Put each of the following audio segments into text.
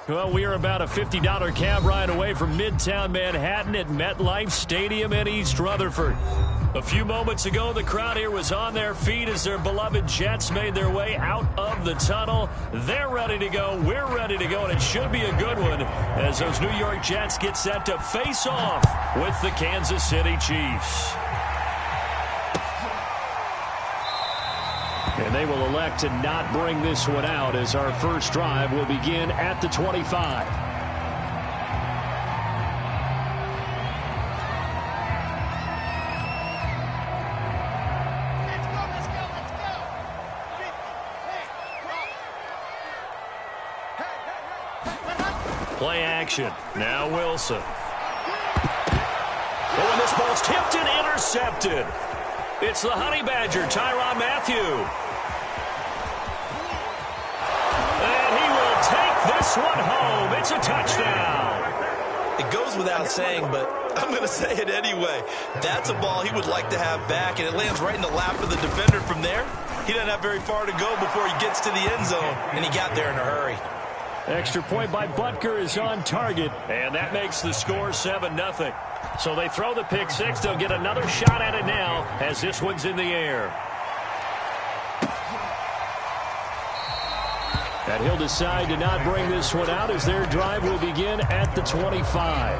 Well, we are about a $50 cab ride away from Midtown Manhattan at MetLife Stadium in East Rutherford. A few moments ago, the crowd here was on their feet as their beloved Jets made their way out of the tunnel. They're ready to go. We're ready to go, and it should be a good one as those New York Jets get set to face off with the Kansas City Chiefs. And they will elect to not bring this one out as our first drive will begin at the 25. Play action. Now Wilson. Oh, and this ball's tipped and intercepted. It's the Honey Badger, Tyrann Mathieu. And he will take this one home. It's a touchdown. It goes without saying, but I'm going to say it anyway. That's a ball he would like to have back, and it lands right in the lap of the defender from there. He doesn't have very far to go before he gets to the end zone, and he got there in a hurry. Extra point by Butker is on target, and that makes the score 7-0. So they throw the pick six. They'll get another shot at it now as this one's in the air. And he'll decide to not bring this one out as their drive will begin at the 25.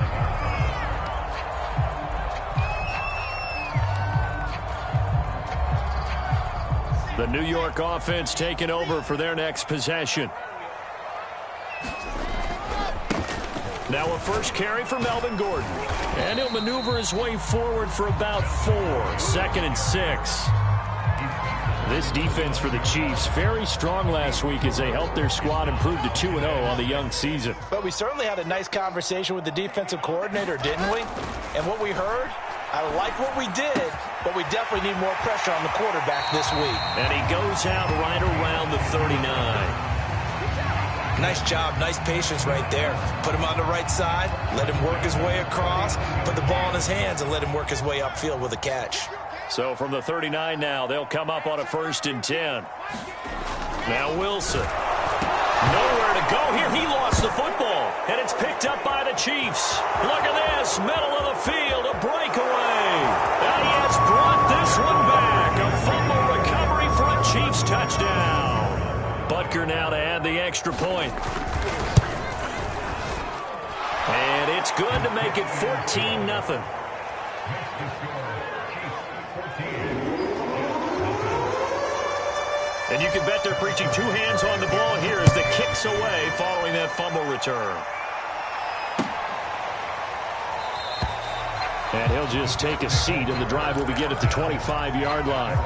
The New York offense taking over for their next possession. Now a first carry for Melvin Gordon. And he'll maneuver his way forward for about 4. 2nd and 6. This defense for the Chiefs, very strong last week as they helped their squad improve to 2-0 on the young season. But we certainly had a nice conversation with the defensive coordinator, didn't we? And what we heard, I like what we did, but we definitely need more pressure on the quarterback this week. And he goes out right around the 39. Nice job, nice patience right there. Put him on the right side, let him work his way across, put the ball in his hands, and let him work his way upfield with a catch. So from the 39 now, they'll come up on a 1st and 10. Now Wilson. Nowhere to go here. He lost the football, and it's picked up by the Chiefs. Look at this, middle of the field, a breakaway. And he has brought this one back. A fumble recovery for a Chiefs touchdown. Butker now to add the extra point. And it's good to make it 14-0. And you can bet they're preaching 2 hands on the ball here as the kick's away following that fumble return. And he'll just take a seat, and the drive will begin at the 25-yard line.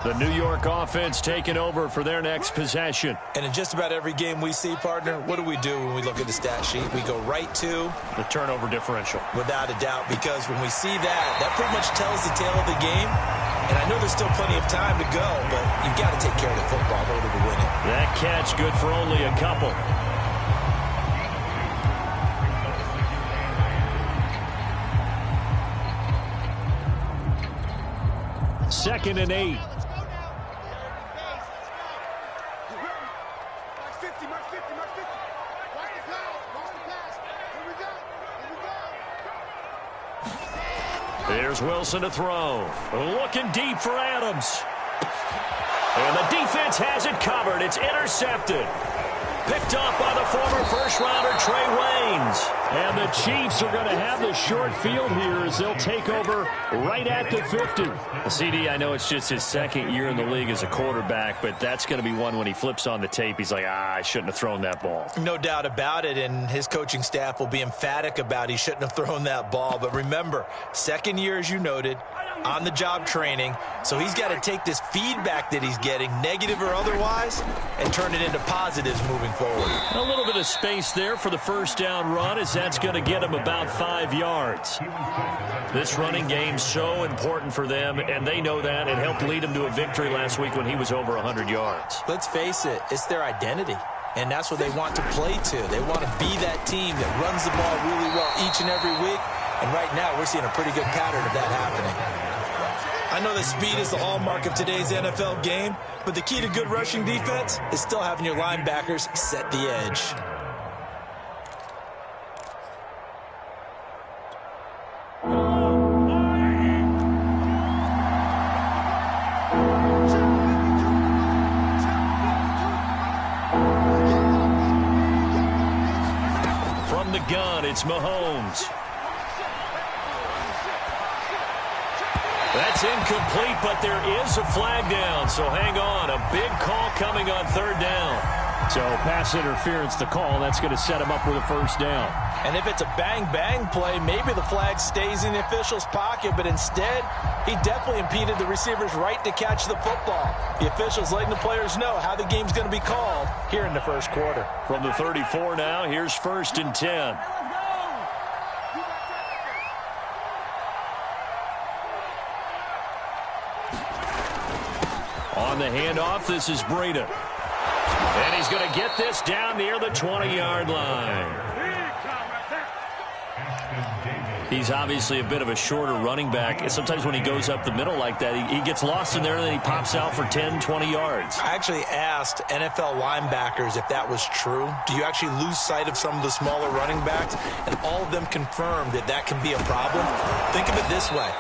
The New York offense taking over for their next possession. And in just about every game we see, partner, what do when we look at the stat sheet? We go right to the turnover differential. Without a doubt, because when we see that pretty much tells the tale of the game. And I know there's still plenty of time to go, but you've got to take care of the football in order to win it. That catch good for only a couple. Second and 8. There's Wilson to throw. Looking deep for Adams. And the defense has it covered. It's intercepted. Picked off by the former first-rounder Trey Waynes. And the Chiefs are going to have the short field here as they'll take over right at the 50. CD, I know it's just his second year in the league as a quarterback, but that's going to be one when he flips on the tape. He's like, I shouldn't have thrown that ball. No doubt about it, and his coaching staff will be emphatic about he shouldn't have thrown that ball. But remember, second year, as you noted, on-the-job training, so he's got to take this feedback that he's getting, negative or otherwise, and turn it into positives moving forward. A little bit of space there for the first down run, as that's going to get him about 5 yards. This running game's so important for them, and they know that. It helped lead him to a victory last week when he was over 100 yards. Let's face it, it's their identity, and that's what they want to play to. They want to be that team that runs the ball really well each and every week, and right now we're seeing a pretty good pattern of that happening. I know that speed is the hallmark of today's NFL game, but the key to good rushing defense is still having your linebackers set the edge. From the gun, it's Mahomes. That's incomplete, but there is a flag down, so hang on. A big call coming on third down. So pass interference, the call. That's going to set him up with a first down. And if it's a bang-bang play, maybe the flag stays in the official's pocket, but instead, he definitely impeded the receiver's right to catch the football. The officials letting the players know how the game's going to be called here in the first quarter. From the 34 now, here's first and 10. On the handoff, this is Breida. And he's going to get this down near the 20-yard line. He's obviously a bit of a shorter running back. Sometimes when he goes up the middle like that, he gets lost in there and then he pops out for 10, 20 yards. I actually asked NFL linebackers if that was true. Do you actually lose sight of some of the smaller running backs? And all of them confirmed that that can be a problem. Think of it this way.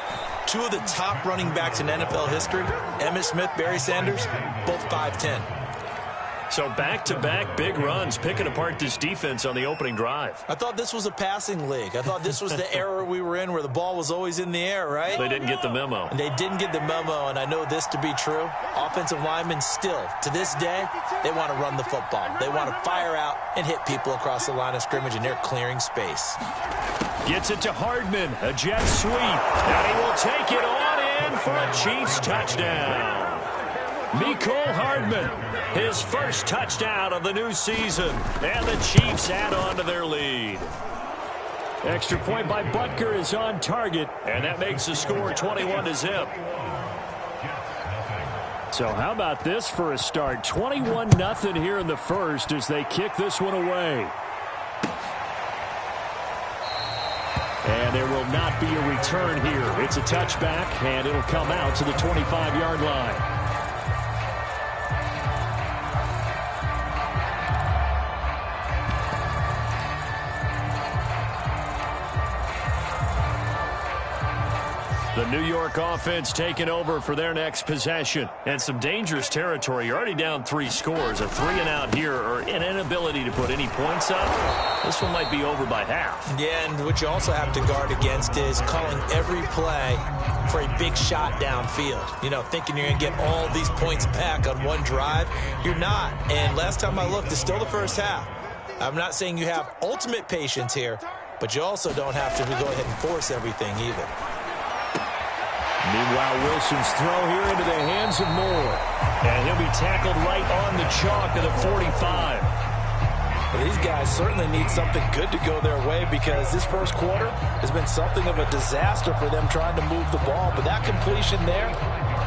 Two of the top running backs in NFL history, Emmitt Smith, Barry Sanders, both 5'10". So back-to-back big runs, picking apart this defense on the opening drive. I thought this was a passing league. I thought this was the era we were in where the ball was always in the air, right? They didn't get the memo. And they didn't get the memo, and I know this to be true. Offensive linemen still, to this day, they want to run the football. They want to fire out and hit people across the line of scrimmage, and they're clearing space. Gets it to Hardman, a jet sweep, and he will take it on in for a Chiefs touchdown. Mecole Hardman, his first touchdown of the new season, and the Chiefs add on to their lead. Extra point by Butker is on target, and that makes the score 21-0. So how about this for a start? 21-0 here in the first as they kick this one away. And there will not be a return here. It's a touchback, and it'll come out to the 25-yard line. The New York offense taking over for their next possession. And some dangerous territory. You're already down 3 scores. A 3-and-out here or an inability to put any points up. This one might be over by half. Yeah, and what you also have to guard against is calling every play for a big shot downfield. You know, thinking you're going to get all these points back on one drive. You're not. And last time I looked, it's still the first half. I'm not saying you have ultimate patience here, but you also don't have to go ahead and force everything either. Meanwhile, Wilson's throw here into the hands of Moore. And he'll be tackled right on the chalk of the 45. Well, these guys certainly need something good to go their way because this first quarter has been something of a disaster for them trying to move the ball. But that completion there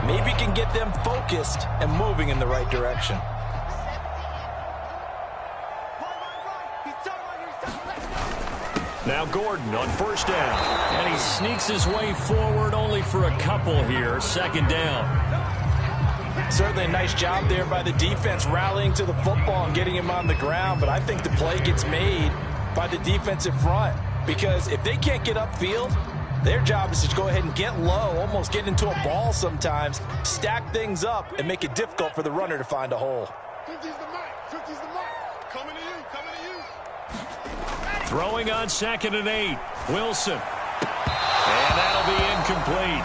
maybe can get them focused and moving in the right direction. Now Gordon on first down. And he sneaks his way forward only for a couple here. Second down. Certainly a nice job there by the defense rallying to the football and getting him on the ground. But I think the play gets made by the defensive front. Because if they can't get upfield, their job is to go ahead and get low, almost get into a ball sometimes, stack things up, and make it difficult for the runner to find a hole. 50's the mark. 50's the mark. Coming to you. Coming to you. Throwing on 2nd and 8. Wilson. And that'll be incomplete.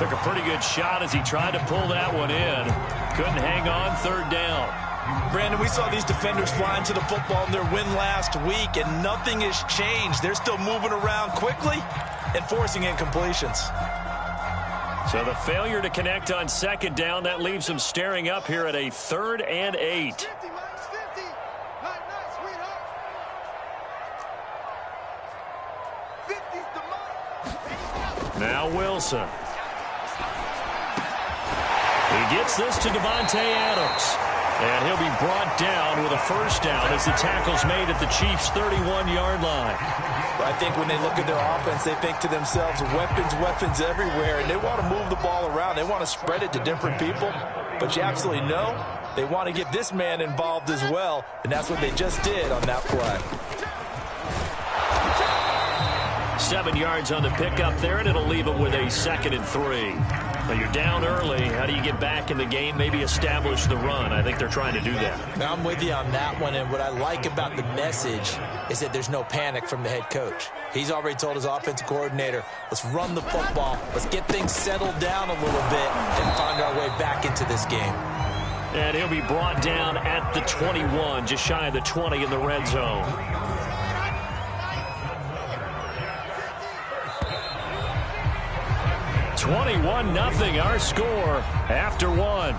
Took a pretty good shot as he tried to pull that one in. Couldn't hang on. 3rd down. Brandon, we saw these defenders flying to the football in their win last week, and nothing has changed. They're still moving around quickly and forcing incompletions. So the failure to connect on 2nd down, that leaves them staring up here at a 3rd and 8. 50 minus 50. Not nice, sweetheart. 50's the mark. Now Wilson. He gets this to Devontae Adams. And he'll be brought down with a first down as the tackle's made at the Chiefs' 31-yard line. I think when they look at their offense, they think to themselves, weapons everywhere, and they want to move the ball around. They want to spread it to different people. But you absolutely know they want to get this man involved as well, and that's what they just did on that play. 7 yards on the pickup there, and it'll leave them with a 2nd and 3. Now you're down early. How do you get back in the game? Maybe establish the run. I think they're trying to do that. Now I'm with you on that one, and what I like about the message is that there's no panic from the head coach. He's already told his offensive coordinator, let's run the football, let's get things settled down a little bit and find our way back into this game. And he'll be brought down at the 21, just shy of the 20 in the red zone. 21-0 our score after 1.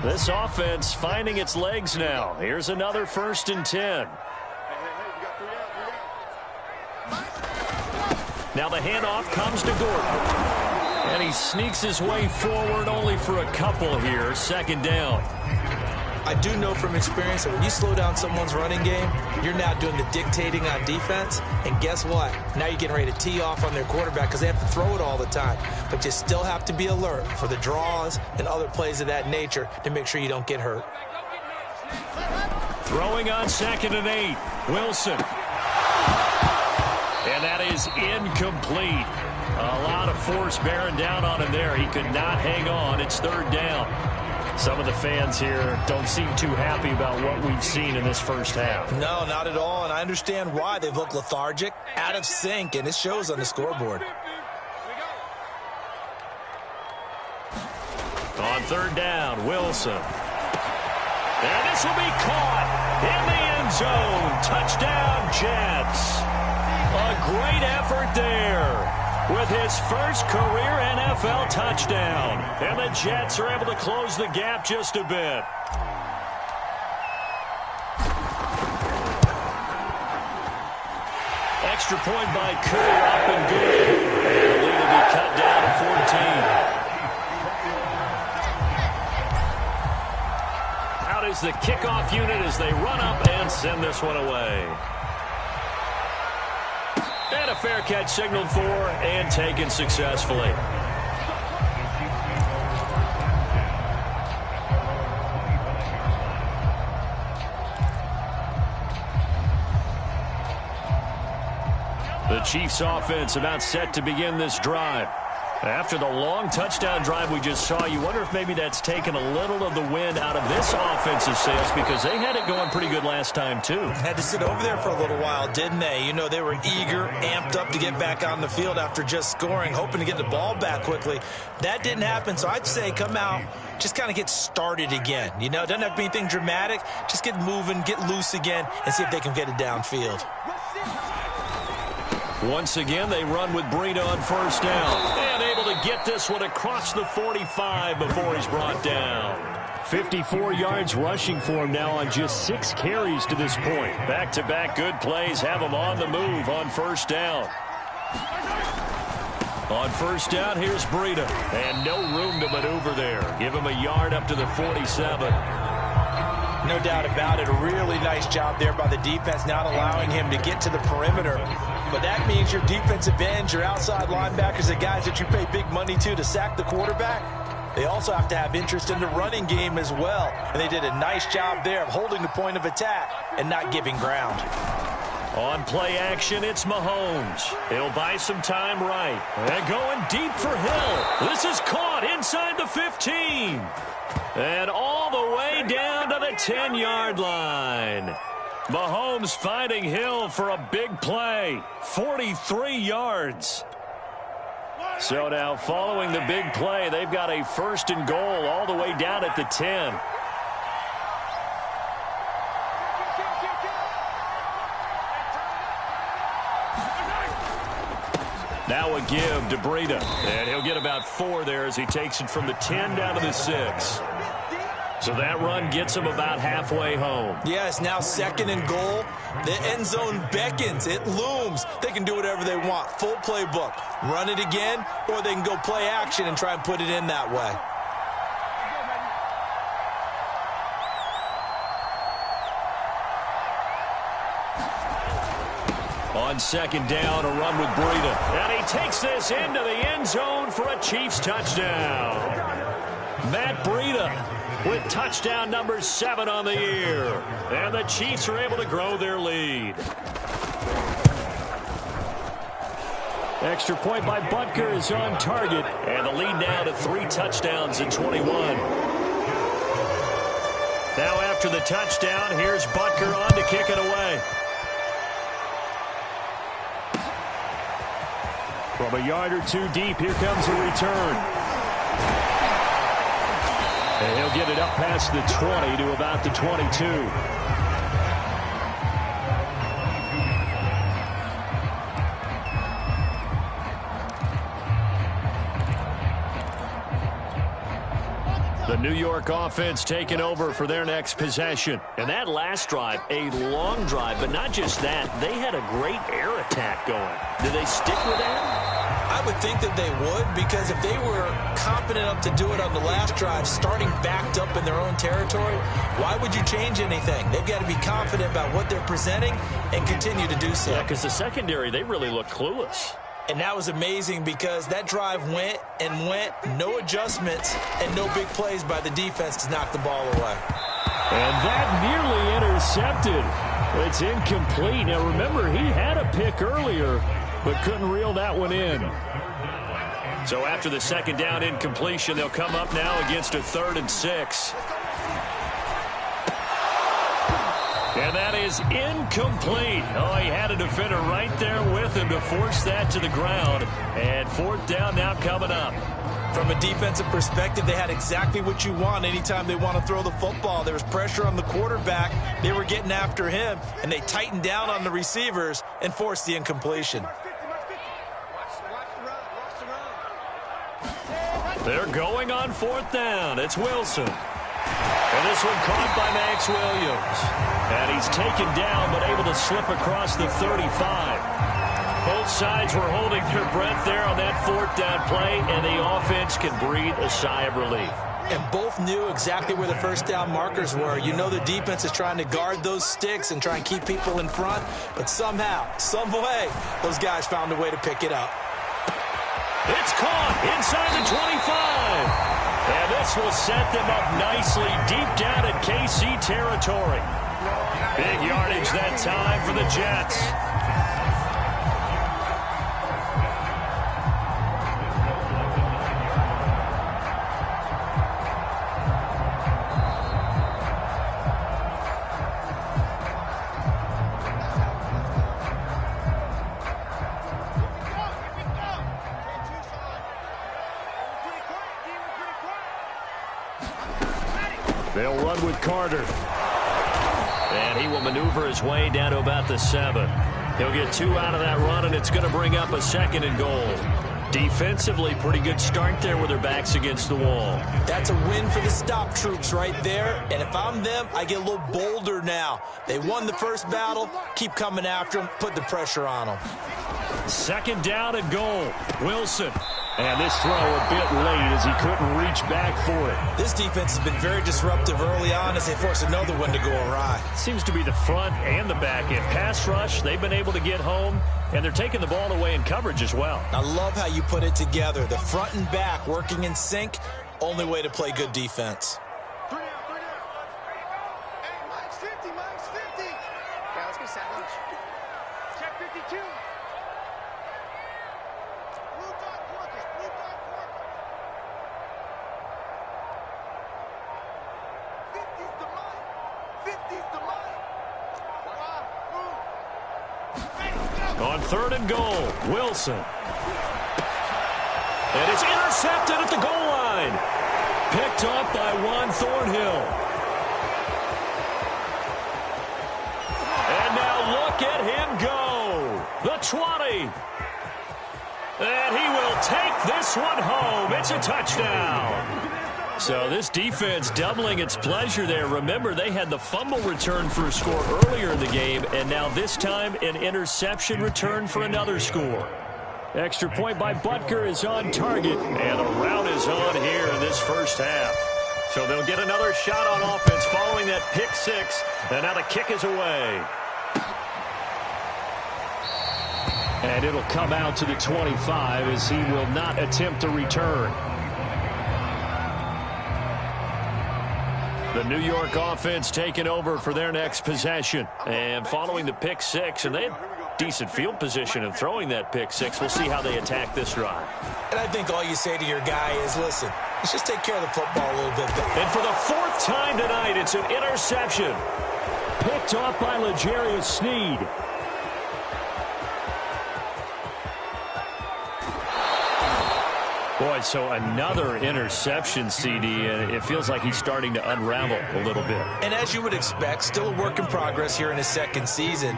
This offense finding its legs now. Here's another 1st and 10. Now the handoff comes to Gordon. And he sneaks his way forward only for a couple here. 2nd down. I do know from experience that when you slow down someone's running game, you're now doing the dictating on defense. And guess what? Now you're getting ready to tee off on their quarterback because they have to throw it all the time. But you still have to be alert for the draws and other plays of that nature to make sure you don't get hurt. Throwing on 2nd and 8. Wilson. And that is incomplete. A lot of force bearing down on him there. He could not hang on. It's 3rd down. Some of the fans here don't seem too happy about what we've seen in this first half. No, not at all, and I understand why. They've looked lethargic, out of sync, and it shows on the scoreboard. On 3rd down, Wilson. And this will be caught in the end zone. Touchdown, Jets. A great effort there with his first career NFL touchdown. And the Jets are able to close the gap just a bit. Extra point by Cooper, up and good. And the lead will be cut down to 14. Out is the kickoff unit as they run up and send this one away. And a fair catch signaled for and taken successfully. The Chiefs offense about set to begin this drive. After the long touchdown drive we just saw, you wonder if maybe that's taken a little of the wind out of this offensive sails, because they had it going pretty good last time too. Had to sit over there for a little while, didn't they? You know, they were eager, amped up to get back on the field after just scoring, hoping to get the ball back quickly. That didn't happen, so I'd say come out, just kind of get started again. You know, it doesn't have to be anything dramatic. Just get moving, get loose again, and see if they can get it downfield. Once again, they run with Breida on first down. And able to get this one across the 45 before he's brought down. 54 yards rushing for him now on just 6 carries to this point. Back-to-back good plays have him on the move on first down. On first down, here's Breida. And no room to maneuver there. Give him a yard up to the 47. No doubt about it. A really nice job there by the defense, not allowing him to get to the perimeter. But that means your defensive ends, your outside linebackers, the guys that you pay big money to sack the quarterback, they also have to have interest in the running game as well. And they did a nice job there of holding the point of attack and not giving ground. On play action, it's Mahomes. He'll buy some time right. And going deep for Hill. This is caught inside the 15. And all the way down to the 10-yard line. Mahomes finding Hill for a big play. 43 yards. So now following the big play, they've got a first and goal all the way down at the 10. Now a give to Breida. And he'll get about 4 there as he takes it from the 10 down to the 6. So that run gets him about halfway home. Yeah, it's now second and goal. The end zone beckons. It looms. They can do whatever they want. Full playbook. Run it again, or they can go play action and try and put it in that way. On second down, a run with Breida. And he takes this into the end zone for a Chiefs touchdown. Matt Breida with touchdown number 7 on the year. And the Chiefs are able to grow their lead. Extra point by Butker is on target. And the lead now to 3 touchdowns in 21. Now after the touchdown, here's Butker on to kick it away. From a yard or 2 deep, here comes a return. And he'll get it up past the 20 to about the 22. The New York offense taking over for their next possession. And that last drive, a long drive, but not just that. They had a great air attack going. Did they stick with that? I would think that they would, because if they were confident enough to do it on the last drive, starting backed up in their own territory, why would you change anything? They've got to be confident about what they're presenting and continue to do so. Yeah, because the secondary, they really look clueless. And that was amazing because that drive went and went, no adjustments, and no big plays by the defense to knock the ball away. And that nearly intercepted. It's incomplete. Now, remember, he had a pick earlier, but couldn't reel that one in. So after the second down incompletion, they'll come up now against a 3rd and 6. And that is incomplete. Oh, he had a defender right there with him to force that to the ground. And 4th down now coming up. From a defensive perspective, they had exactly what you want anytime they want to throw the football. There was pressure on the quarterback. They were getting after him, and they tightened down on the receivers and forced the incompletion. They're going on 4th down. It's Wilson. And this one caught by Max Williams. And he's taken down, but able to slip across the 35. Both sides were holding their breath there on that 4th down play, and the offense can breathe a sigh of relief. And both knew exactly where the first down markers were. You know the defense is trying to guard those sticks and try and keep people in front, but somehow, some way, those guys found a way to pick it up. It's caught inside the 25. And this will set them up nicely deep down at KC territory. Big yardage that time for the Jets. They'll run with Carter. And he will maneuver his way down to about the 7. He'll get 2 out of that run, and it's going to bring up a 2nd and goal. Defensively, pretty good start there with their backs against the wall. That's a win for the stop troops right there. And if I'm them, I get a little bolder now. They won the first battle. Keep coming after them. Put the pressure on them. 2nd down and goal. Wilson. And this throw a bit late as he couldn't reach back for it. This defense has been very disruptive early on as they force another one to go awry. Seems to be the front and the back end. Pass rush, they've been able to get home, and they're taking the ball away in coverage as well. I love how you put it together. The front and back working in sync, only way to play good defense. 3 down, 3 down. Hey, Mike's 50, Mike's 50. Yeah, let's get set lunch. Check 52. Blue dot Porkers, blue dot Porkers. 50's the mine. 50's the mine. On 3rd and goal, Wilson. And it's intercepted at the goal line. Picked up by Juan Thornhill. And now look at him go. The 20. And he will take this one home. It's a touchdown. So this defense doubling its pleasure there. Remember, they had the fumble return for a score earlier in the game, and now this time an interception return for another score. Extra point by Butker is on target, and the rout is on here in this first half. So they'll get another shot on offense following that pick 6, and now the kick is away. And it'll come out to the 25 as he will not attempt to return. The New York offense taking over for their next possession. And following the pick 6, and they had decent field position in throwing that pick 6. We'll see how they attack this drive. And I think all you say to your guy is, listen, let's just take care of the football a little bit better. And for the 4th time tonight, it's an interception. Picked off by L'Jarius Sneed. Boy, so another interception, CD, and it feels like he's starting to unravel a little bit. And as you would expect, still a work in progress here in his 2nd season.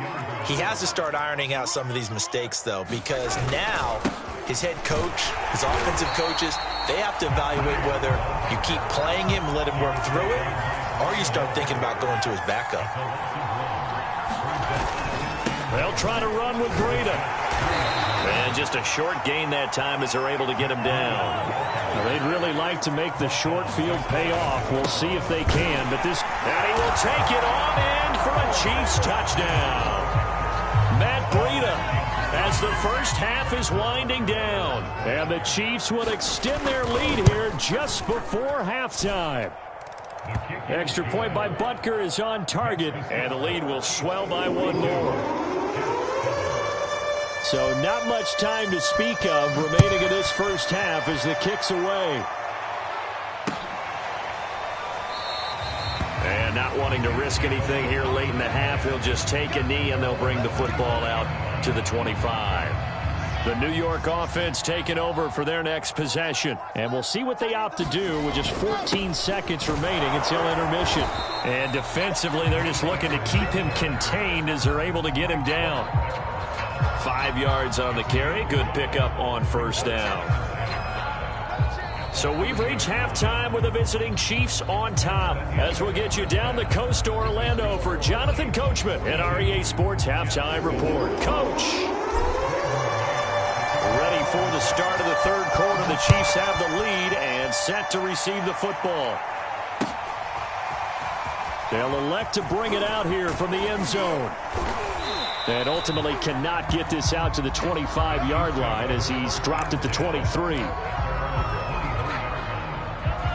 He has to start ironing out some of these mistakes, though, because now his head coach, his offensive coaches, they have to evaluate whether you keep playing him and let him work through it, or you start thinking about going to his backup. They'll try to run with Breida. And just a short gain that time as they're able to get him down. Now, they'd really like to make the short field pay off. We'll see if they can. But this, and he will take it on in for a Chiefs touchdown. Matt Breida as the first half is winding down. And the Chiefs will extend their lead here just before halftime. Extra point by Butker is on target. And the lead will swell by 1 more. So not much time to speak of remaining in this first half as the kick's away. And not wanting to risk anything here late in the half, he'll just take a knee and they'll bring the football out to the 25. The New York offense taking over for their next possession. And we'll see what they opt to do with just 14 seconds remaining until intermission. And defensively, they're just looking to keep him contained as they're able to get him down. 5 yards on the carry. Good pickup on 1st down. So we've reached halftime with the visiting Chiefs on top. As we'll get you down the coast to Orlando for Jonathan Coachman at our EA Sports Halftime Report. Coach. Ready for the start of the 3rd quarter. The Chiefs have the lead and set to receive the football. They'll elect to bring it out here from the end zone. And ultimately cannot get this out to the 25-yard line as he's dropped at the 23.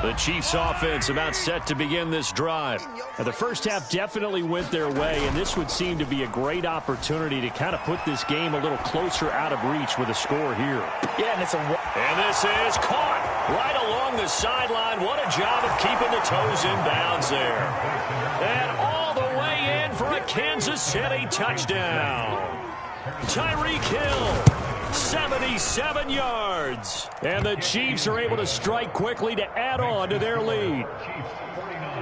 The Chiefs offense about set to begin this drive. Now, the first half definitely went their way, and this would seem to be a great opportunity to kind of put this game a little closer out of reach with a score here. Yeah, and this is caught right along the sideline. What a job of keeping the toes in bounds there. And all the way in for a Kansas City touchdown. Tyreek Hill 77 yards. And the Chiefs are able to strike quickly to add on to their lead.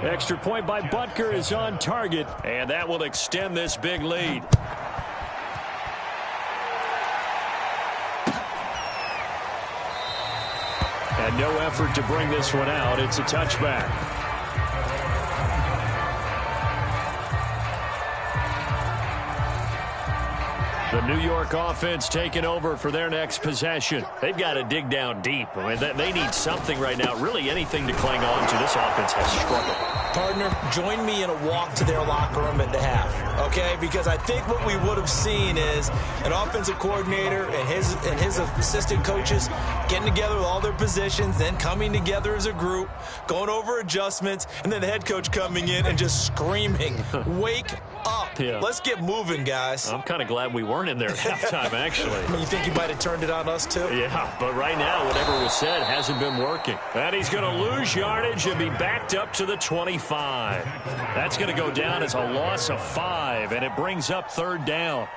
Extra point by Butker is on target, and that will extend this big lead. And no effort to bring this one out. It's a touchback. The New York offense taking over for their next possession. They've got to dig down deep. I mean, they need something right now, really anything to cling on to. This offense has struggled. Partner, join me in a walk to their locker room at the half, okay? Because I think what we would have seen is an offensive coordinator and his assistant coaches getting together with all their positions, then coming together as a group, going over adjustments, and then the head coach coming in and just screaming, wake up. Yeah. Let's get moving, guys. I'm kind of glad we weren't in there at halftime, actually. I mean, you think he might have turned it on us, too? Yeah, but right now, whatever was said hasn't been working. And he's going to lose yardage and be backed up to the 25. That's going to go down as a loss of 5, and it brings up third down.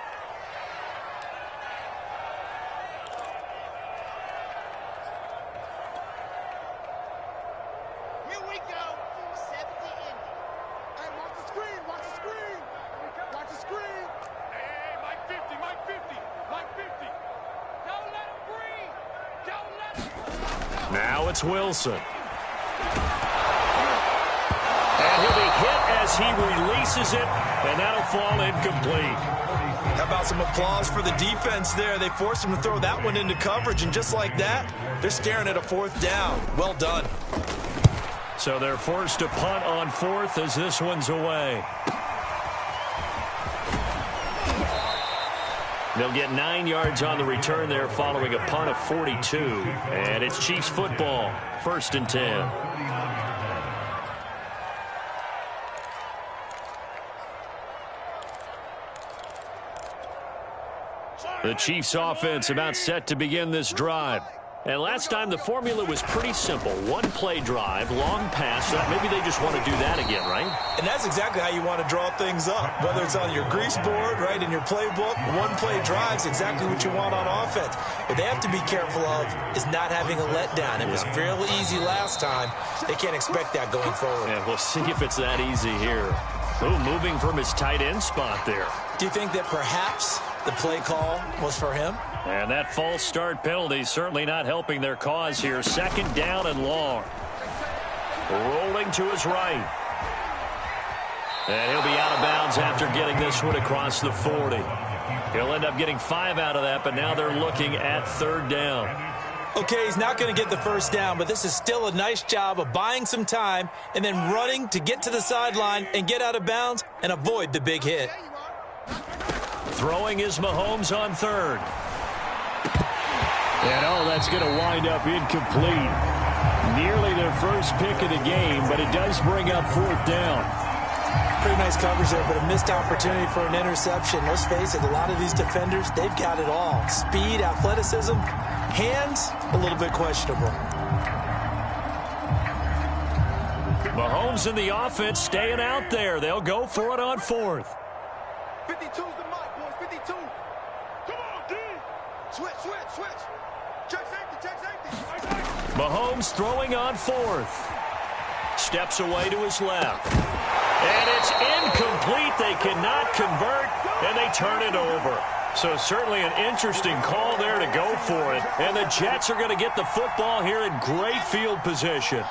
Here we go. 70 Indy. Hey, watch the screen. Watch the screen. Watch the screen. Hey, Mike 50. Mike 50. Mike 50. Don't let him breathe. Don't let him. Now it's Wilson. And he'll be hit as he releases it, and that'll fall incomplete. How about some applause for the defense there? They forced him to throw that one into coverage, and just like that, they're staring at a fourth down. Well done. So they're forced to punt on fourth as this one's away. They'll get 9 yards on the return there following a punt of 42. And it's Chiefs football, 1st and 10. The Chiefs offense about set to begin this drive. And last time the formula was pretty simple. One-play drive, long pass. Maybe they just want to do that again, right? And that's exactly how you want to draw things up. Whether it's on your grease board, right, in your playbook, one-play drive's exactly what you want on offense. What they have to be careful of is not having a letdown. It was fairly easy last time. They can't expect that going forward. Yeah, we'll see if it's that easy here. Ooh, moving from his tight end spot there. Do you think that perhaps the play call was for him? And that false start penalty certainly not helping their cause here. 2nd down and long. Rolling to his right. And he'll be out of bounds after getting this one across the 40. He'll end up getting 5 out of that, but now they're looking at 3rd down. Okay, he's not going to get the first down, but this is still a nice job of buying some time and then running to get to the sideline and get out of bounds and avoid the big hit. Throwing is Mahomes on 3rd. And that's going to wind up incomplete. Nearly their first pick of the game, but it does bring up 4th down. Pretty nice coverage there, but a missed opportunity for an interception. Let's face it, a lot of these defenders, they've got it all. Speed, athleticism, hands, a little bit questionable. Mahomes and the offense staying out there. They'll go for it on 4th. 52's the mark, boys. 52. Come on, D. Switch. Check safety. Mahomes throwing on 4th. Steps away to his left. And it's incomplete. They cannot convert, and they turn it over. So certainly an interesting call there to go for it. And the Jets are going to get the football here in great field position.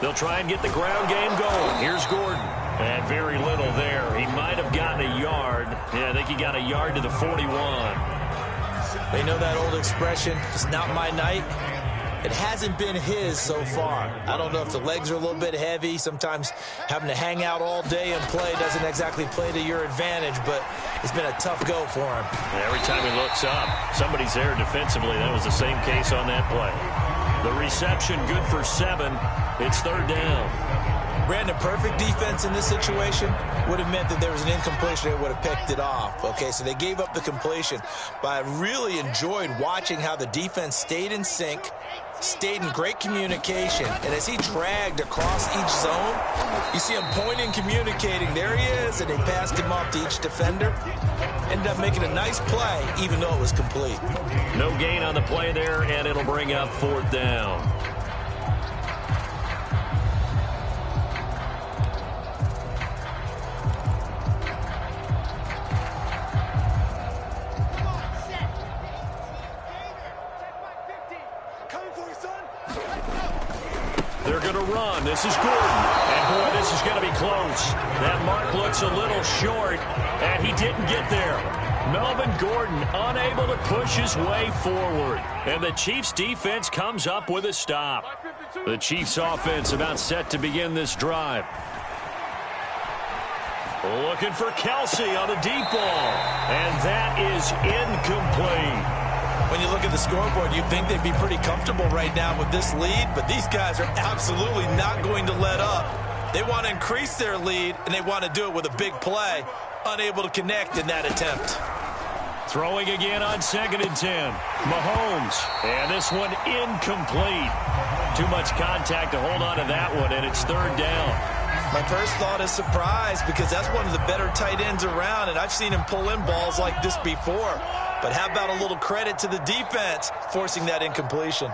They'll try and get the ground game going. Here's Gordon. And very little there. He might have gotten a yard. Yeah, I think he got a yard to the 41. They know that old expression, it's not my night. It hasn't been his so far. I don't know if the legs are a little bit heavy. Sometimes having to hang out all day and play doesn't exactly play to your advantage, but it's been a tough go for him. And every time he looks up, somebody's there defensively. That was the same case on that play. The reception good for 7. It's 3rd down. Brandon, perfect defense in this situation would have meant that there was an incompletion. They would have picked it off. Okay, so they gave up the completion. But I really enjoyed watching how the defense stayed in sync, stayed in great communication. And as he dragged across each zone, you see him pointing, communicating. There he is, and they passed him off to each defender. Ended up making a nice play, even though it was complete. No gain on the play there, and it'll bring up 4th down. They're going to run. This is Gordon. And, boy, this is going to be close. That mark looks a little short, and he didn't get there. Melvin Gordon unable to push his way forward. And the Chiefs' defense comes up with a stop. The Chiefs' offense about set to begin this drive. Looking for Kelsey on the deep ball. And that is incomplete. When you look at the scoreboard, you'd think they'd be pretty comfortable right now with this lead, but these guys are absolutely not going to let up. They want to increase their lead, and they want to do it with a big play. Unable to connect in that attempt. Throwing again on 2nd and 10. Mahomes, and this one incomplete. Too much contact to hold on to that one, and it's 3rd down. My first thought is surprise, because that's one of the better tight ends around, and I've seen him pull in balls like this before. But how about a little credit to the defense forcing that incompletion?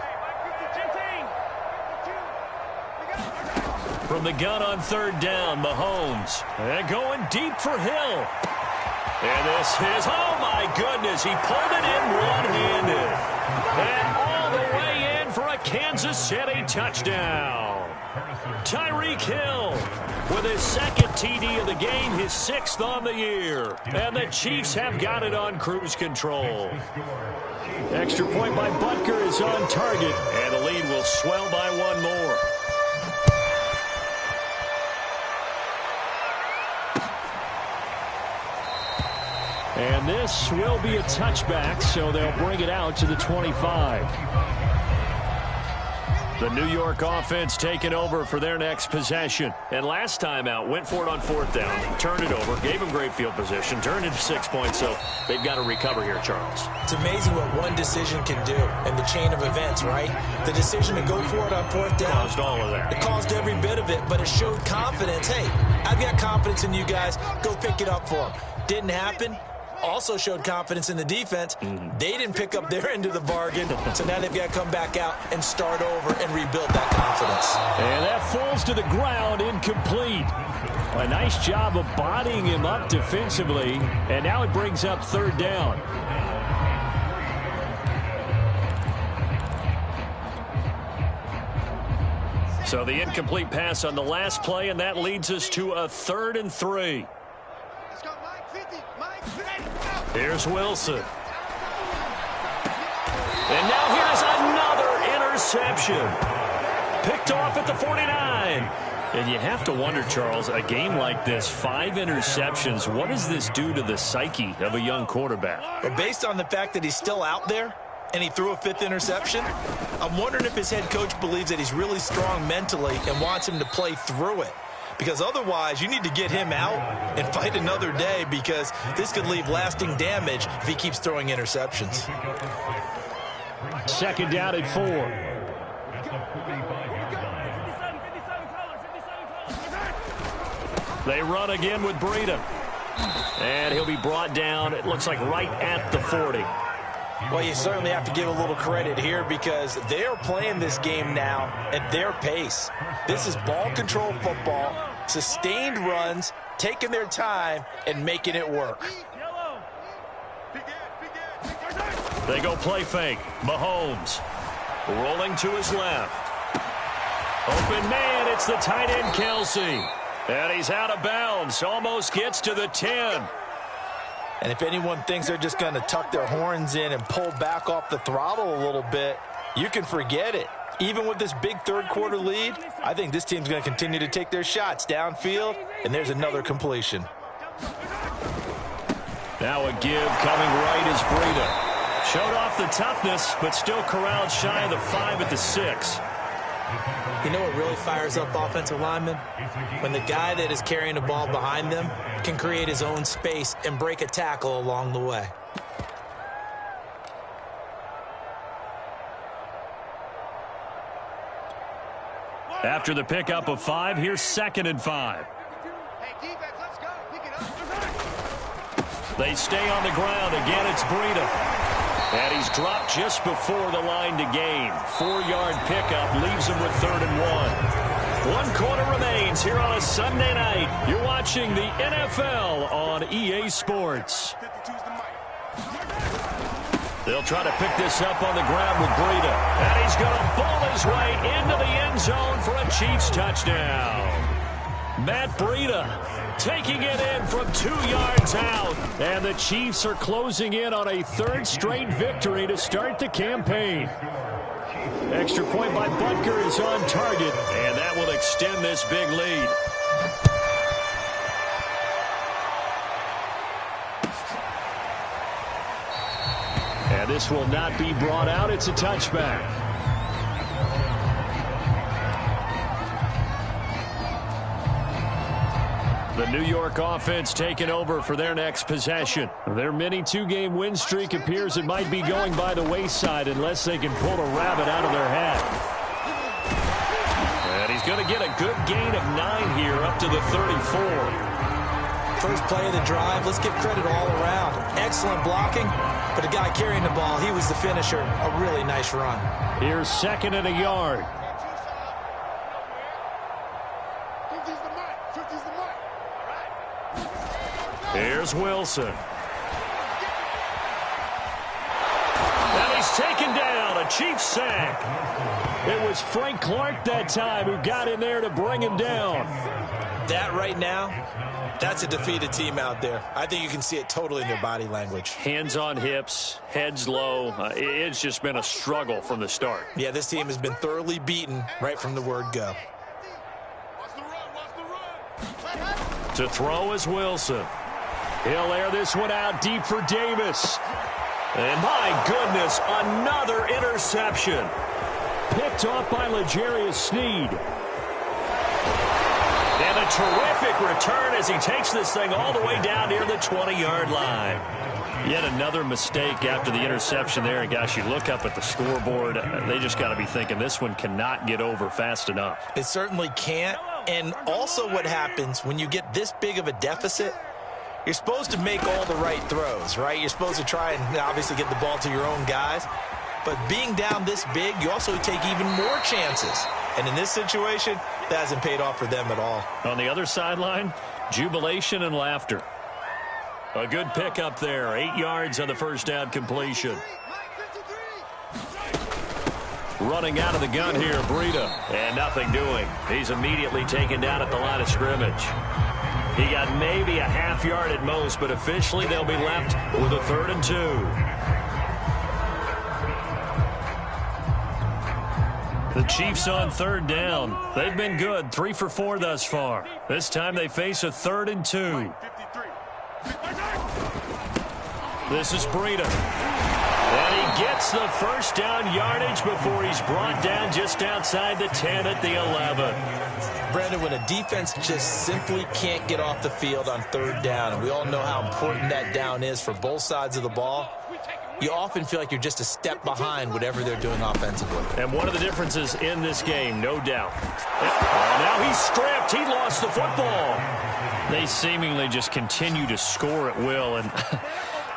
From the gun on 3rd down, Mahomes. And going deep for Hill. And this is, oh my goodness, he pulled it in one-handed. And all the way in for a Kansas City touchdown. Tyreek Hill with his 2nd TD of the game, his 6th on the year. And the Chiefs have got it on cruise control. Extra point by Butker is on target, and the lead will swell by 1 more. And this will be a touchback, so they'll bring it out to the 25. The New York offense taking over for their next possession. And last time out, went for it on 4th down, turned it over, gave them great field position, turned it to 6 points, so they've got to recover here, Charles. It's amazing what one decision can do in the chain of events, right? The decision to go for it on 4th down. Caused all of that. It caused every bit of it, but it showed confidence. Hey, I've got confidence in you guys. Go pick it up for them. Didn't happen. Also showed confidence in the defense. They didn't pick up their end of the bargain, so now they've got to come back out and start over and rebuild that confidence. And that falls to the ground, incomplete. A nice job of bodying him up defensively, and now it brings up 3rd down. So the incomplete pass on the last play, and that leads us to a 3rd and 3. Here's Wilson. And now here's another interception. Picked off at the 49. And you have to wonder, Charles, a game like this, 5 interceptions, what does this do to the psyche of a young quarterback? But based on the fact that he's still out there and he threw a 5th interception, I'm wondering if his head coach believes that he's really strong mentally and wants him to play through it. Because otherwise, you need to get him out and fight another day, because this could leave lasting damage if he keeps throwing interceptions. 2nd down at 4. They run again with Breida. And he'll be brought down, it looks like, right at the 40. Well, you certainly have to give a little credit here, because they're playing this game now at their pace. This is ball control football, sustained runs, taking their time, and making it work. They go play fake. Mahomes rolling to his left. Open man, it's the tight end Kelsey. And he's out of bounds, almost gets to the 10. And if anyone thinks they're just going to tuck their horns in and pull back off the throttle a little bit, you can forget it. Even with this big 3rd quarter lead, I think this team's going to continue to take their shots downfield, and there's another completion. Now a give coming right is Breida. Showed off the toughness, but still corralled shy of the 5 at the 6. You know what really fires up offensive linemen? When the guy that is carrying the ball behind them can create his own space and break a tackle along the way. After the pickup of 5, here's 2nd and 5. Hey, defense, let's go. Pick it up. They stay on the ground. Again, it's Breida. And he's dropped just before the line to gain. 4-yard pickup leaves him with 3rd and 1. 1 quarter remains here on a Sunday night. You're watching the NFL on EA Sports. They'll try to pick this up on the ground with Breida. And he's going to ball his way into the end zone for a Chiefs touchdown. Matt Breida taking it in from 2 yards out. And the Chiefs are closing in on a 3rd straight victory to start the campaign. Extra point by Butker is on target, and that will extend this big lead. And this will not be brought out. It's a touchback. The New York offense taking over for their next possession. Their mini 2-game win streak appears it might be going by the wayside unless they can pull a rabbit out of their hat. And he's going to get a good gain of 9 here up to the 34. First play of the drive, let's give credit all around. Excellent blocking, but the guy carrying the ball, he was the finisher. A really nice run. Here's 2nd and a yard. 50's the mark. 50's the mark. All right. Here's Wilson. And he's taken down. A Chiefs sack. It was Frank Clark that time who got in there to bring him down. That right now, that's a defeated team out there. I think you can see it totally in their body language. Hands on hips, heads low. It's just been a struggle from the start. Yeah, this team has been thoroughly beaten right from the word go. Watch the run. Watch the run. To throw is Wilson. He'll air this one out deep for Davis. And my goodness, another interception. Picked off by L'Jarius Sneed. And a terrific return as he takes this thing all the way down near the 20-yard line. Yet another mistake after the interception there. And, gosh, you look up at the scoreboard, they just got to be thinking this one cannot get over fast enough. It certainly can't. And also what happens when you get this big of a deficit, you're supposed to make all the right throws, right? You're supposed to try and obviously get the ball to your own guys. But being down this big, you also take even more chances. And in this situation, that hasn't paid off for them at all. On the other sideline, jubilation and laughter. A good pickup there. 8 yards on the first down completion. Running out of the gun here, Breida. And nothing doing. He's immediately taken down at the line of scrimmage. He got maybe a half yard at most, but officially they'll be left with a 3rd and 2. The Chiefs on 3rd down. They've been good, 3 for 4 thus far. This time they face a 3rd and 2. This is Breida. And he gets the first down yardage before he's brought down just outside the 10 at the 11. Brandon, when a defense just simply can't get off the field on 3rd down, and we all know how important that down is for both sides of the ball, you often feel like you're just a step behind whatever they're doing offensively. And one of the differences in this game, no doubt. Now he's stripped. He lost the football. They seemingly just continue to score at will. And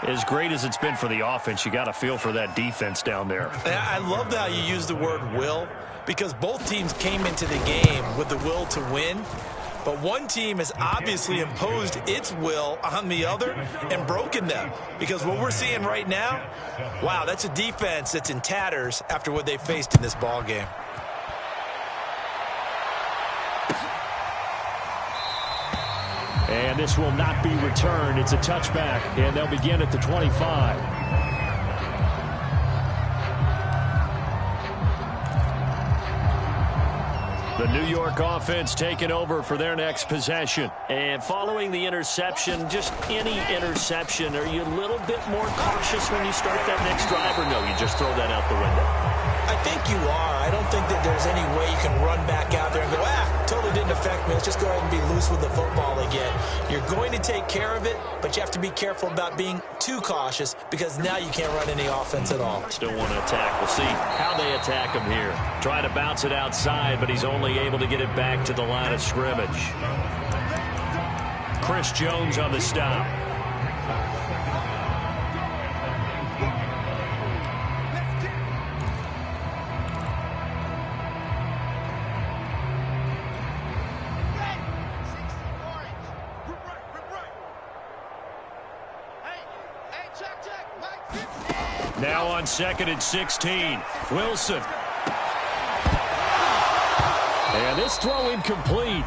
as great as it's been for the offense, you got to feel for that defense down there. I love how you use the word will, because both teams came into the game with the will to win. But one team has obviously imposed its will on the other and broken them. Because what we're seeing right now, wow, that's a defense that's in tatters after what they faced in this ball game. And this will not be returned. It's a touchback, and they'll begin at the 25. The New York offense taking over for their next possession. And following the interception, just any interception, are you a little bit more cautious when you start that next drive, or no, you just throw that out the window? I think you are. I don't think that there's any way you can run back out there and go, totally didn't affect me. Let's just go ahead and be loose with the football again. You're going to take care of it, but you have to be careful about being too cautious because now you can't run any offense at all. Still want to attack. We'll see how they attack him here. Trying to bounce it outside, but he's only able to get it back to the line of scrimmage. Chris Jones on the stop. Now on 2nd and 16. Wilson. And this throw incomplete.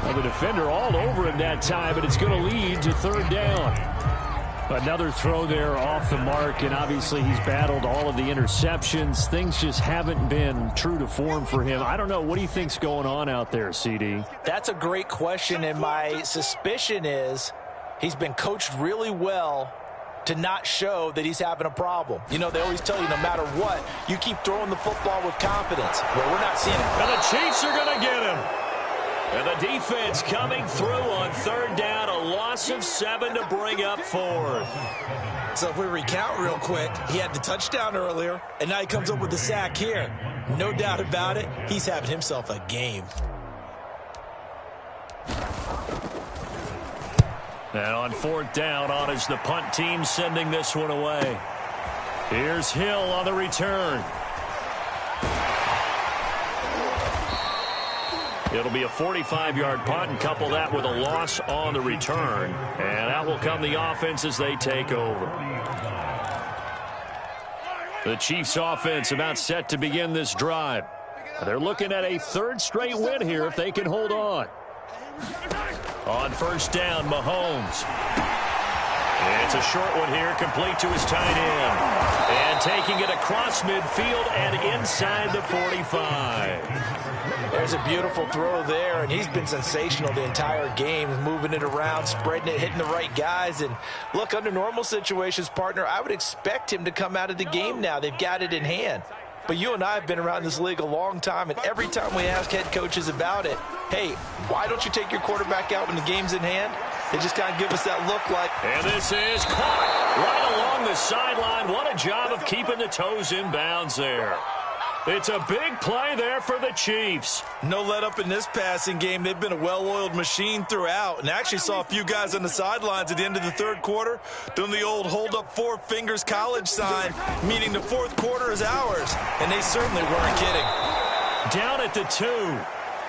Well, the defender all over him that time, but it's going to lead to 3rd down. Another throw there off the mark, and obviously he's battled all of the interceptions. Things just haven't been true to form for him. I don't know. What do you think's going on out there, CD? That's a great question, and my suspicion is he's been coached really well to not show that he's having a problem. You know, they always tell you no matter what, you keep throwing the football with confidence. Well, we're not seeing it. And the Chiefs are going to get him. And the defense coming through on 3rd down, a loss of 7 to bring up 4th. So if we recount real quick, he had the touchdown earlier, and now he comes up with the sack here. No doubt about it, he's having himself a game. And on 4th down, on is the punt team sending this one away. Here's Hill on the return. It'll be a 45-yard punt and couple that with a loss on the return. And out will come the offense as they take over. The Chiefs offense about set to begin this drive. They're looking at a 3rd straight win here if they can hold on. On 1st down, Mahomes. It's a short one here, complete to his tight end. And taking it across midfield and inside the 45. There's a beautiful throw there, and he's been sensational the entire game, moving it around, spreading it, hitting the right guys. And look, under normal situations, partner, I would expect him to come out of the game now. They've got it in hand. But you and I have been around this league a long time, and every time we ask head coaches about it, hey, why don't you take your quarterback out when the game's in hand? They just kind of give us that look like. And this is caught right along the sideline. What a job of keeping the toes in bounds there. It's a big play there for the Chiefs. No let up in this passing game. They've been a well-oiled machine throughout. And actually saw a few guys on the sidelines at the end of the 3rd quarter doing the old hold up 4 fingers college sign, meaning the 4th quarter is ours. And they certainly weren't kidding. Down at the 2.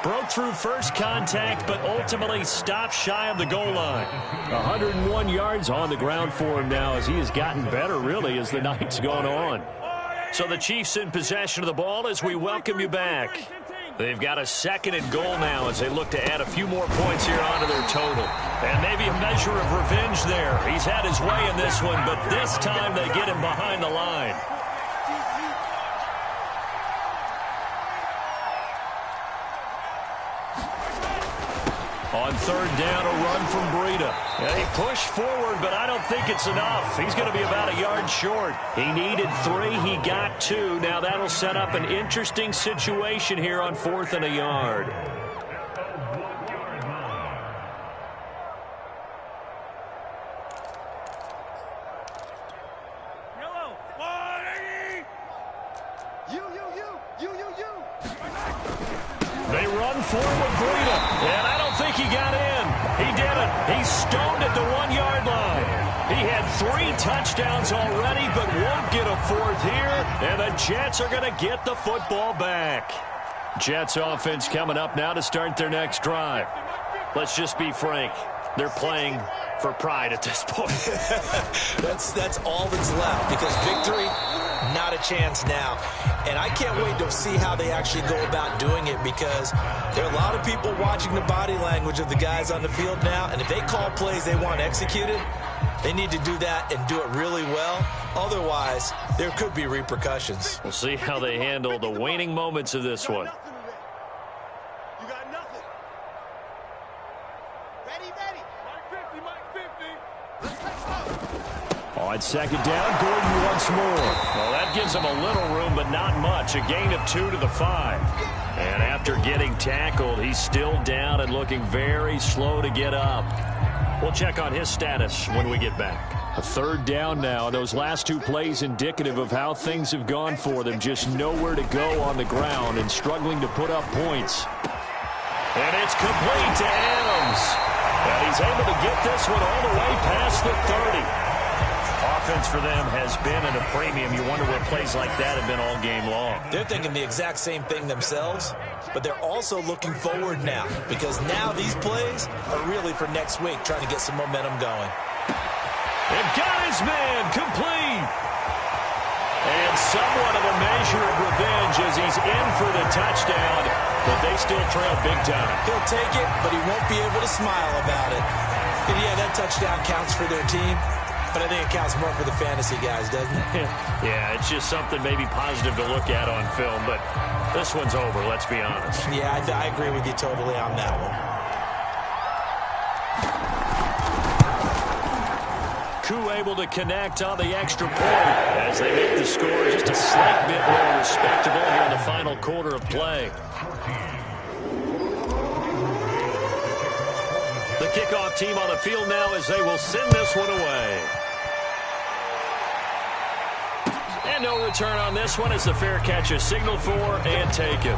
Broke through first contact, but ultimately stopped shy of the goal line. 101 yards on the ground for him now as he has gotten better, really, as the night's gone on. So the Chiefs in possession of the ball as we welcome you back. They've got a 2nd and goal now as they look to add a few more points here onto their total. And maybe a measure of revenge there. He's had his way in this one, but this time they get him behind the line. On 3rd down, a run from Breida. He pushed forward, but I don't think it's enough. He's going to be about a yard short. He needed 3. He got 2. Now that'll set up an interesting situation here on 4th and a yard. They run forward with Breida, and I don't think he got in. He didn't. He's stoned at the 1-yard line. He had 3 touchdowns already, but won't get a 4th here, and the Jets are going to get the football back. Jets offense coming up now to start their next drive. Let's just be frank. They're playing for pride at this point. That's all that's left, because victory, not a chance now. And I can't wait to see how they actually go about doing it, because there are a lot of people watching the body language of the guys on the field now, and if they call plays they want executed, they need to do that and do it really well. Otherwise, there could be repercussions. We'll see how they handle the waning moments of this one. You got nothing. Ready, ready. Mike 50, Mike 50. Let's go. On second down, Gordon once more. Well, that gives him a little room, but not much. A gain of 2 to the 5. And after getting tackled, he's still down and looking very slow to get up. We'll check on his status when we get back. A third down now. Those last 2 plays indicative of how things have gone for them. Just nowhere to go on the ground and struggling to put up points. And it's complete to Adams. And he's able to get this one all the way past the 30. Offense for them has been at a premium. You wonder where plays like that have been all game long. They're thinking the exact same thing themselves, but they're also looking forward now because now these plays are really for next week, trying to get some momentum going. And got his man complete. And somewhat of a measure of revenge as he's in for the touchdown, but they still trail big time. He'll take it, but he won't be able to smile about it. And yeah, that touchdown counts for their team, but I think it counts more for the fantasy guys, doesn't it? Yeah, it's just something maybe positive to look at on film, but this one's over, let's be honest. Yeah, I agree with you totally on that one. Koo able to connect on the extra point as they make the score just a slight bit more respectable here in the final quarter of play. The kickoff team on the field now as they will send this one away. And no return on this one as the fair catch is signaled for and taken.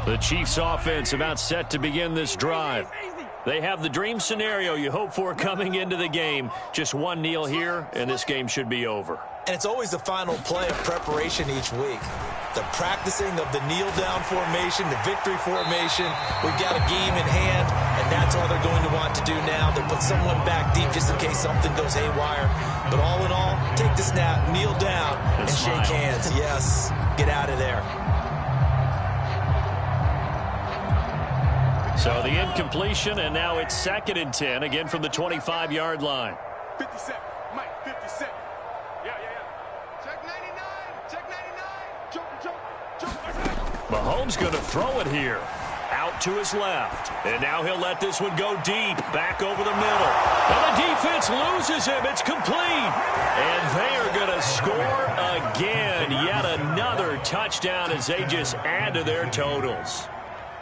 The Chiefs offense about set to begin this drive. They have the dream scenario you hope for coming into the game. Just one kneel here, and this game should be over. And it's always the final play of preparation each week. The practicing of the kneel-down formation, the victory formation. We've got a game in hand, and that's all they're going to want to do now. They'll put someone back deep just in case something goes haywire. But all in all, take the snap, kneel down, and shake hands. Yes, get out of there. So the incompletion, and now it's 2nd and 10, again from the 25-yard line. 57, Mike, 57. Yeah. Check 99, check 99. Jump. Mahomes going to throw it here. Out to his left. And now he'll let this one go deep. Back over the middle. And the defense loses him. It's complete. And they are going to score again. Yet another touchdown as they just add to their totals.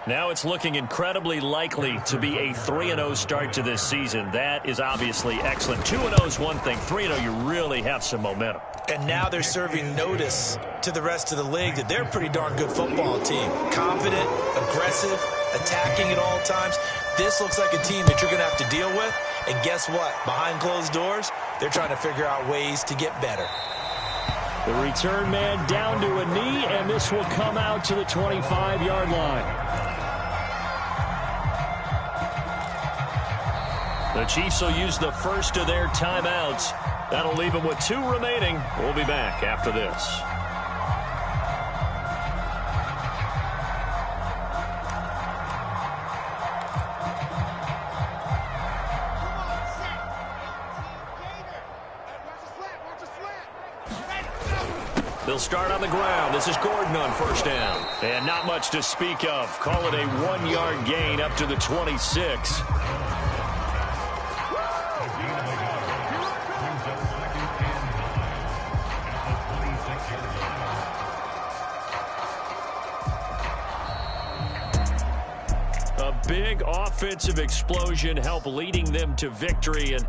Now it's looking incredibly likely to be a 3-0 start to this season. That is obviously excellent. 2-0 is one thing. 3-0, you really have some momentum. And now they're serving notice to the rest of the league that they're a pretty darn good football team. Confident, aggressive, attacking at all times. This looks like a team that you're going to have to deal with. And guess what? Behind closed doors, they're trying to figure out ways to get better. The return man down to a knee, and this will come out to the 25-yard line. The Chiefs will use the first of their timeouts. That'll leave them with 2 remaining. We'll be back after this. They'll start on the ground. This is Gordon on first down. And not much to speak of. Call it a 1-yard gain up to the 26. Big offensive explosion help leading them to victory, and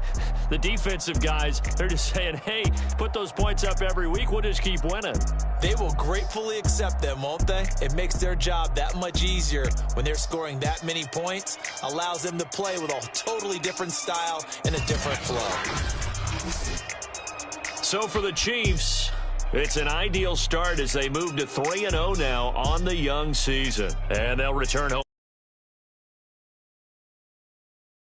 the defensive guys, they're just saying, hey, put those points up every week, we'll just keep winning. They will gratefully accept them, won't they? It makes their job that much easier when they're scoring that many points, allows them to play with a totally different style and a different flow. So for the Chiefs, it's an ideal start as they move to 3-0 now on the young season, and they'll return home.